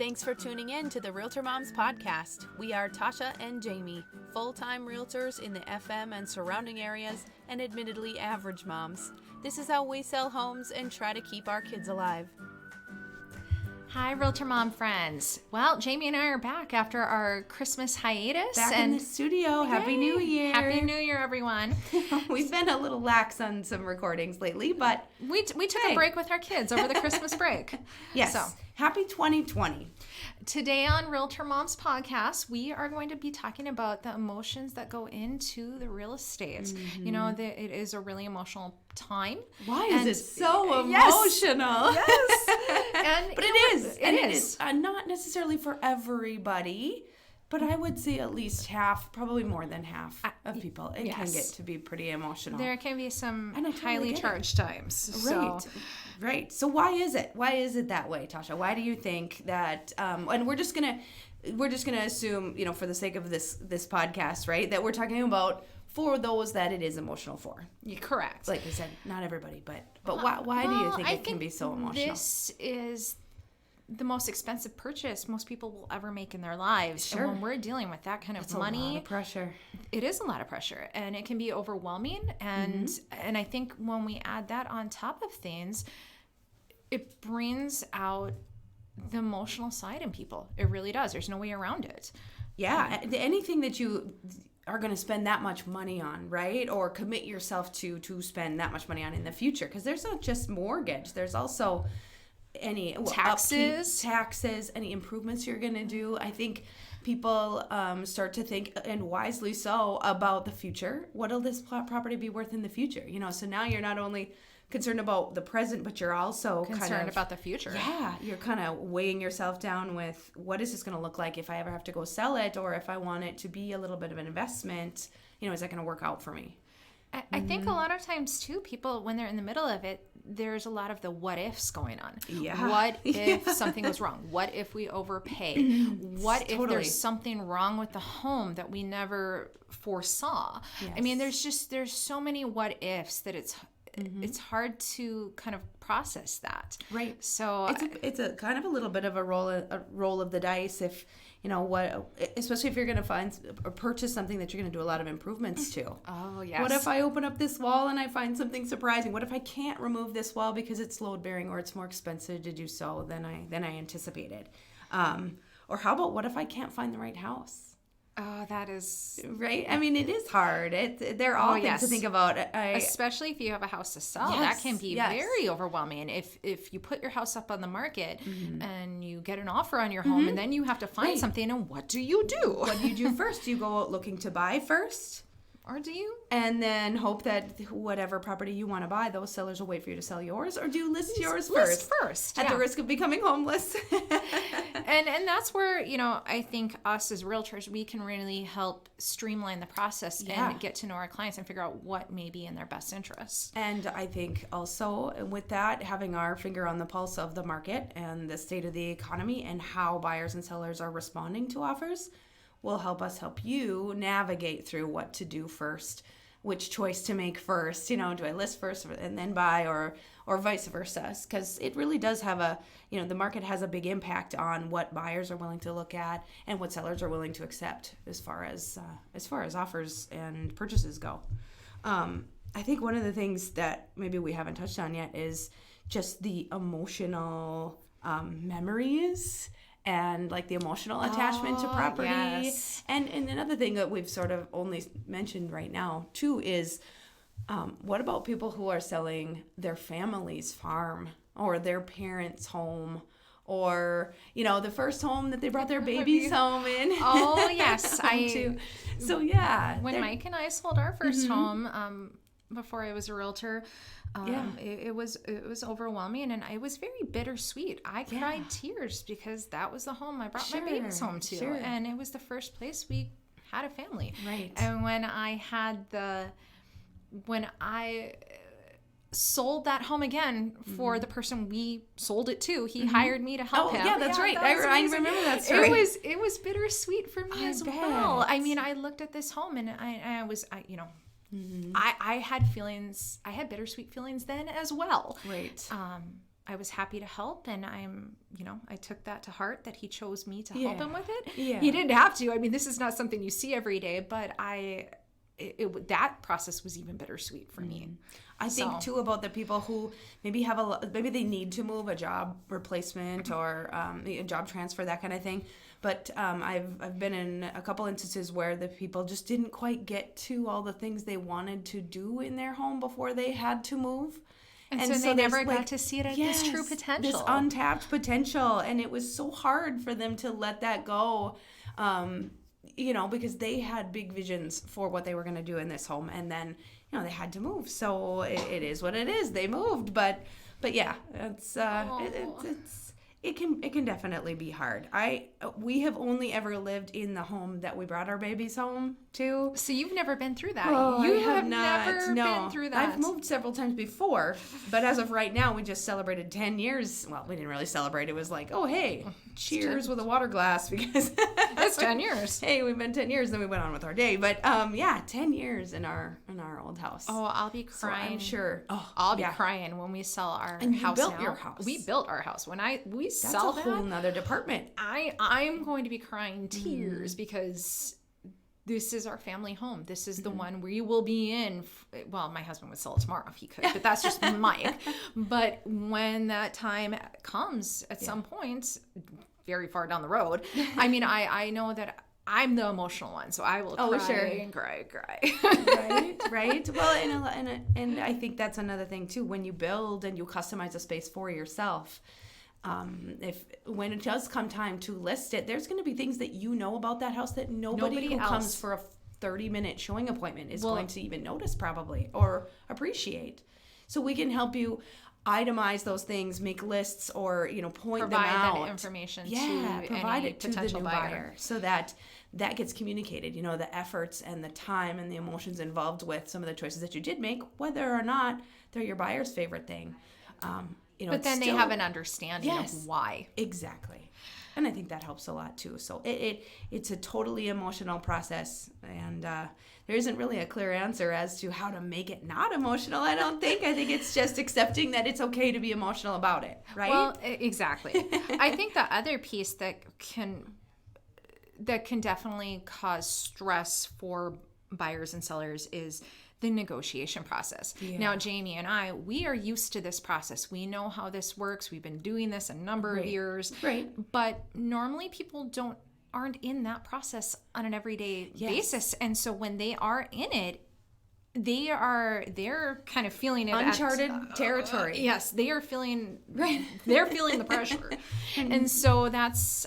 Thanks for tuning in to the Realtor Moms podcast. We are Tasha and Jamie, full-time realtors in the FM and surrounding areas, and admittedly average moms. This is how we sell homes and try to keep our kids alive. Hi, Realtor Mom friends. Well, Jamie and I are back after our Christmas hiatus. Back in the studio. Happy New Year. Happy New Year, everyone. We've been a little lax on some recordings lately, but we took a break with our kids over the Christmas break. Yes. So, happy 2020. Today on Realtor Moms podcast, we are going to be talking about the emotions that go into the real estate. Mm-hmm. You know, it is a really emotional time. Why is it so emotional? Yes. But it is not necessarily for everybody, but I would say at least half, probably more than half of people. It can get to be pretty emotional. There can be some highly charged times. Right. So why is it? Why is it that way, Tasha? Why do you think that? And we're just gonna assume, you know, for the sake of this podcast, right, that we're talking about for those that it is emotional for. You're correct. Like I said, not everybody, but why do you think it can be so emotional? This is the most expensive purchase most people will ever make in their lives. Sure. And when we're dealing with that kind of money, a lot of pressure. It is a lot of pressure, and it can be overwhelming. And I think when we add that on top of things, it brings out the emotional side in people. It really does. There's no way around it. Yeah. Anything that you are going to spend that much money on, right? Or commit yourself to spend that much money on in the future. Because there's not just mortgage. There's also any taxes, any improvements you're going to do. I think people start to think, and wisely so, about the future. What'll this property be worth in the future? You know, so now you're not only concerned about the present, but you're also concerned about the future. Yeah, you're kind of weighing yourself down with what is this going to look like if I ever have to go sell it, or if I want it to be a little bit of an investment. You know, is that going to work out for me? I think a lot of times too, people, when they're in the middle of it, there's a lot of the what ifs going on. Yeah. What if something goes wrong? What if we overpay? What if there's something wrong with the home that we never foresaw? Yes. I mean, there's so many what ifs that it's hard to kind of process that. Right. So it's a kind of a little bit of a roll of the dice if, you know, especially if you're going to find or purchase something that you're going to do a lot of improvements to. Oh, yes. What if I open up this wall and I find something surprising? What if I can't remove this wall because it's load bearing or it's more expensive to do so than I anticipated? Or how about what if I can't find the right house? Oh, that is... Right? I mean, it is hard. They're all things to think about. Especially if you have a house to sell. That can be very overwhelming. If you put your house up on the market and you get an offer on your home and then you have to find something, and what do you do? What do you do first? Do you go out looking to buy first? Or do you? And then hope that whatever property you want to buy, those sellers will wait for you to sell yours? Or do you list yours first? At the risk of becoming homeless. And that's where, you know, I think us as realtors, we can really help streamline the process and get to know our clients and figure out what may be in their best interest. And I think also with that, having our finger on the pulse of the market and the state of the economy and how buyers and sellers are responding to offers will help us help you navigate through what to do first, which choice to make first. You know, do I list first and then buy, or vice versa? Because it really does have the market has a big impact on what buyers are willing to look at and what sellers are willing to accept as far as offers and purchases go. I think one of the things that maybe we haven't touched on yet is just the emotional memories and like the emotional attachment to property. Yes. And another thing that we've sort of only mentioned right now too is what about people who are selling their family's farm or their parents' home, or, you know, the first home that they brought their babies home in. Oh, yes. So, yeah. When Mike and I sold our first home, before I was a realtor, it was overwhelming, and it was very bittersweet. I cried tears because that was the home I brought my babies home to, and it was the first place we had a family. Right. And when I sold that home again for the person we sold it to, he hired me to help him. Oh, yeah, that's right. I remember that story. It was bittersweet for me as well. I mean, I looked at this home and I I had feelings. I had bittersweet feelings then as well. Right. I was happy to help, and I took that to heart that he chose me to help him with it. Yeah. He didn't have to. I mean, this is not something you see every day, but that process was even bittersweet for me. I think too about the people who maybe maybe they need to move, a job replacement or a job transfer, that kind of thing. But I've been in a couple instances where the people just didn't quite get to all the things they wanted to do in their home before they had to move. And so they never got to see it at this true potential. This untapped potential. And it was so hard for them to let that go, because they had big visions for what they were going to do in this home. And then, they had to move. So it is what it is. They moved. But yeah, it can definitely be hard. We have only ever lived in the home that we brought our babies home to. So you've never been through that. Oh, you I have never been through that. I've moved several times before, but as of right now, we just celebrated 10 years. Well, we didn't really celebrate. It was like, oh, hey, cheers with a water glass because it's 10 years. Hey, we've been 10 years, then we went on with our day. But 10 years in our old house. Oh, I'll be crying. So I'm sure. Oh, I'll be crying when we sell our and house. You built now. Your house. We built our house. When we That's sell a whole nother department. I'm going to be crying tears because this is our family home. This is the one we will be in. Well, my husband would sell it tomorrow if he could, but that's just Mike. But when that time comes at some point, very far down the road, I mean, I know that I'm the emotional one, so I will cry and cry. Right. Well, and I think that's another thing too. When you build and you customize a space for yourself, when it does come time to list it, there's going to be things that about that house that nobody who comes for a 30-minute showing appointment is going to even notice probably or appreciate. So we can help you itemize those things, make lists, or point them out. Provide that information provide any it to potential the new buyer so that gets communicated. The efforts and the time and the emotions involved with some of the choices that you did make, whether or not they're your buyer's favorite thing. But then they have an understanding of why. Exactly. And I think that helps a lot too. So it's a totally emotional process, and there isn't really a clear answer as to how to make it not emotional. I don't think. I think it's just accepting that it's okay to be emotional about it, right? Well, exactly. I think the other piece that can definitely cause stress for buyers and sellers is the negotiation process. Yeah. Now, Jamie and we are used to this process. We know how this works. We've been doing this a number of years. Right. But normally people aren't in that process on an everyday basis. And so when they are in it, they're kind of feeling it uncharted territory. Yes, they are feeling they're feeling the pressure. And so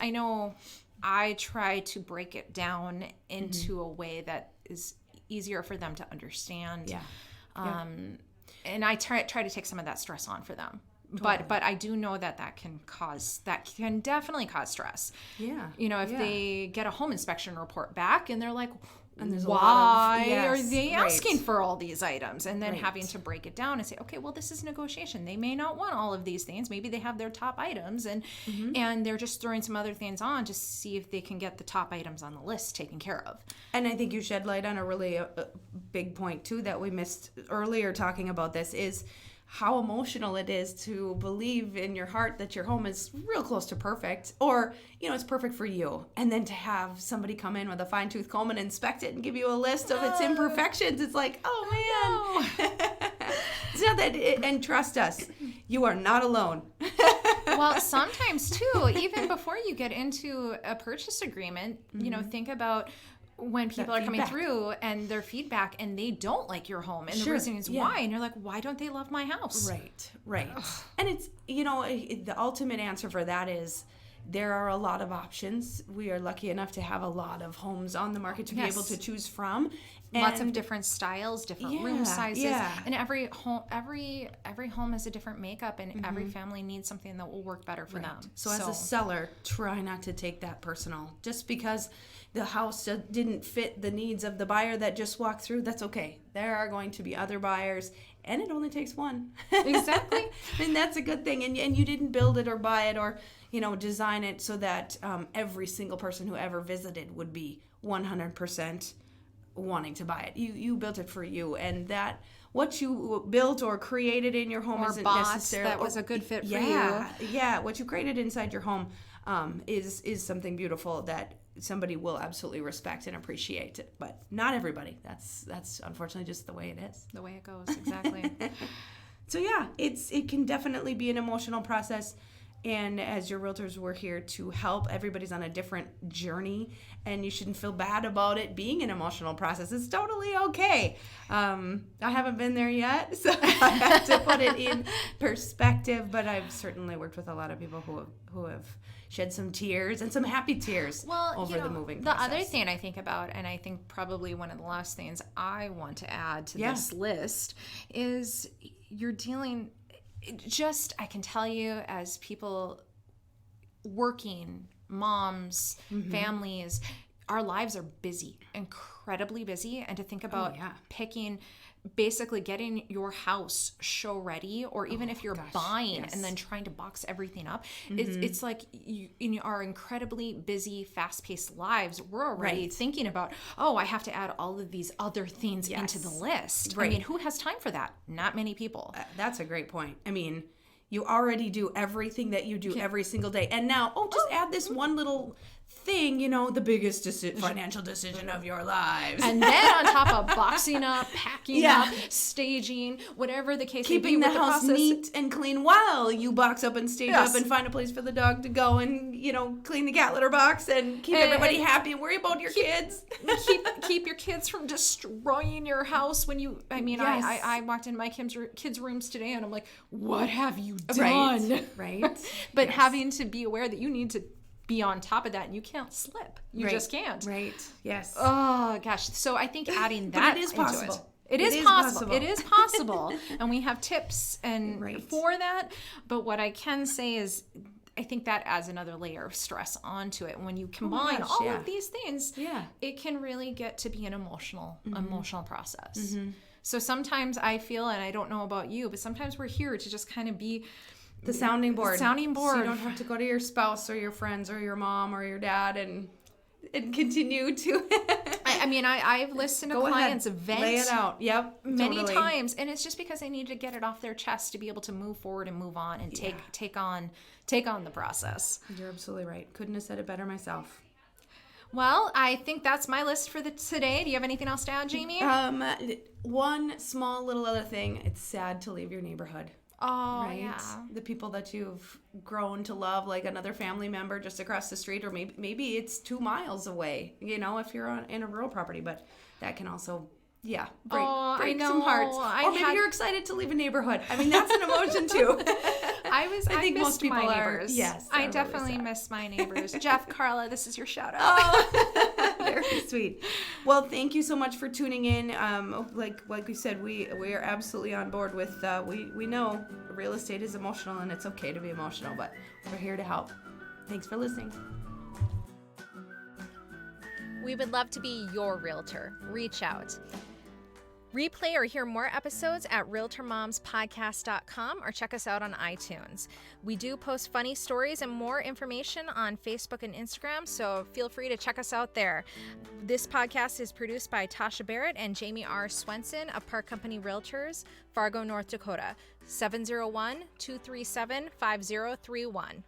I know I try to break it down into a way that is easier for them to understand. And I try to take some of that stress on for them. Totally. But I do know that can definitely cause stress. Yeah. If they get a home inspection report back and they're like, and why are they asking for all these items? And then having to break it down and say, okay, well, this is negotiation. They may not want all of these things. Maybe they have their top items and they're just throwing some other things on to see if they can get the top items on the list taken care of. And I think you shed light on a really big point too that we missed earlier talking about this is how emotional it is to believe in your heart that your home is real close to perfect, or it's perfect for you, and then to have somebody come in with a fine-tooth comb and inspect it and give you a list of its imperfections. It's like, oh man. It's not that, and trust us, you are not alone. Well, sometimes too, even before you get into a purchase agreement, think about when people are coming through and their feedback and they don't like your home and the reason is why, and you're like, why don't they love my house? Right. And it's the ultimate answer for that is there are a lot of options. We are lucky enough to have a lot of homes on the market to be able to choose from. And lots of different styles, different room sizes, and every home has a different makeup, and every family needs something that will work better for them. So as a seller, try not to take that personal. Just because the house didn't fit the needs of the buyer that just walked through, that's okay. There are going to be other buyers, and it only takes one. Exactly. And that's a good thing. And you didn't build it or buy it or design it so that every single person who ever visited would be 100% wanting to buy it. You built it for you, and that what you built or created in your home or isn't bought necessarily that was a good fit for Yeah, what you created inside your home is something beautiful that somebody will absolutely respect and appreciate it, but not everybody. That's unfortunately just the way it is. The way it goes, exactly. So yeah, it can definitely be an emotional process. And as your realtors, we're here to help. Everybody's on a different journey, and you shouldn't feel bad about it being an emotional process. It's totally okay. I haven't been there yet, so I have to put it in perspective. But I've certainly worked with a lot of people who have shed some tears and some happy tears over the moving process. The other thing I think about, and I think probably one of the last things I want to add to this list, is you're dealing. I can tell you, as people working, moms, families, our lives are busy, incredibly busy. And to think about basically getting your house show ready, or even if you're buying and then trying to box everything up, it's like you, in our incredibly busy, fast-paced lives, we're already thinking about, I have to add all of these other things into the list. I mean, who has time for that? Not many people. That's a great point. I mean, you already do everything that you do every single day, and now just add this one little thing, the biggest financial decision of your lives. And then on top of boxing up, packing up, staging, whatever the case may be, keeping the house neat and clean while you box up and stage up and find a place for the dog to go and, clean the cat litter box and keep everybody happy and worry about your kids. keep your kids from destroying your house when you, I walked in my kids' rooms today and I'm like, what have you done? Right. But having to be aware that you need to be on top of that, and you can't slip. You just can't. Right. Yes. Oh gosh. So I think adding that it is possible. into it is possible. It is possible. And we have tips for that. But what I can say is, I think that adds another layer of stress onto it. When you combine all of these things, it can really get to be an emotional process. Mm-hmm. So sometimes I feel, and I don't know about you, but sometimes we're here to just kind of be the sounding board. So you don't have to go to your spouse or your friends or your mom or your dad and continue to. I've listened to clients vent. Lay it out. Yep. Many times, and it's just because they need to get it off their chest to be able to move forward and move on and take on the process. You're absolutely right. Couldn't have said it better myself. Well, I think that's my list for today. Do you have anything else to add, Jamie? One small little other thing. It's sad to leave your neighborhood. Oh, right? yeah. The people that you've grown to love, like another family member just across the street, or maybe it's 2 miles away, if you're in a rural property, but that can also, break some hearts. Or maybe you're excited to leave a neighborhood. I mean, that's an emotion too. I think most people my neighbors. Yes. I definitely miss my neighbors. Jeff, Carla, this is your shout out. Oh, very sweet. Well, thank you so much for tuning in. Like we said, we are absolutely on board with, we know real estate is emotional and it's okay to be emotional, but we're here to help. Thanks for listening. We would love to be your realtor. Reach out. Replay or hear more episodes at RealtorMomsPodcast.com or check us out on iTunes. We do post funny stories and more information on Facebook and Instagram, so feel free to check us out there. This podcast is produced by Tasha Barrett and Jamie R. Swenson of Park Company Realtors, Fargo, North Dakota, 701-237-5031.